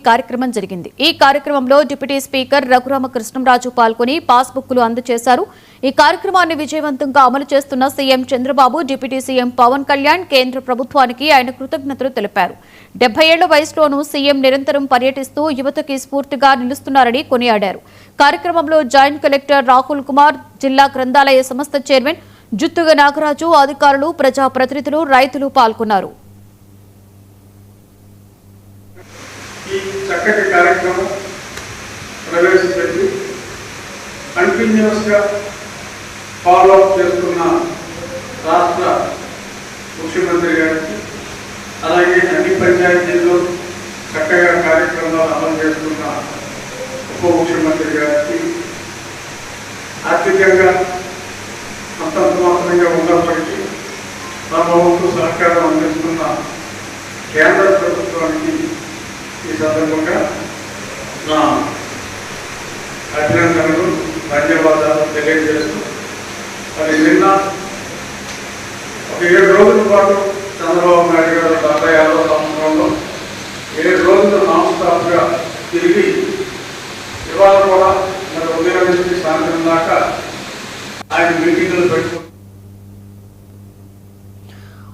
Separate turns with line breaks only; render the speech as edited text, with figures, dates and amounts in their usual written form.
కార్యక్రమం జరిగింది। ఈ కార్యక్రమంలో డిప్యూటీ స్పీకర్ రఘురామకృష్ణంరాజు పాల్గొని పాస్ బుక్లు అందజేశారు। ఈ కార్యక్రమాన్ని విజయవంతంగా అమలు చేస్తున్న CM Chandrababu, deputy CM Pawan Kalyan కేంద్ర ప్రభుత్వానికి ఆయన కృతజ్ఞతలు తెలిపారు। 70 ఏళ్ల వయసులోనూ సీఎం నిరంతరం పర్యటిస్తూ యువతకి స్ఫూర్తిగా నిలుస్తున్నారని కొనియాడారు। కార్యక్రమంలో జాయింట్ కలెక్టర్ రాహుల్ కుమార్, జిల్లా గ్రంథాలయ సంస్థ చైర్మన్ జుత్తుగ నాగరాజు, అధికారులు, ప్రజాప్రతినిధులు, రైతులు పాల్గొన్నారు।
ఈ చక్కటి కార్యక్రమం ప్రవేశపెట్టి కంటిన్యూస్గా ఫాలో అప్ చేస్తున్న రాష్ట్ర ముఖ్యమంత్రి గారికి, అలాగే అన్ని పంచాయతీల్లో చక్కగా కార్యక్రమాలు అమలు చేస్తున్న ఉప ముఖ్యమంత్రి గారికి, ఆర్థికంగా అంతంతమాత్రంగా ఉన్నప్పటికీ తమ వంతు సహకారం అందిస్తున్న కేంద్ర ప్రభుత్వానికి ఈ సందర్భంగా నా అభినందనలు, ధన్యవాదాలు తెలియజేస్తూ, అది నిన్న ఒక 7 రోజుల పాటు చంద్రబాబు నాయుడు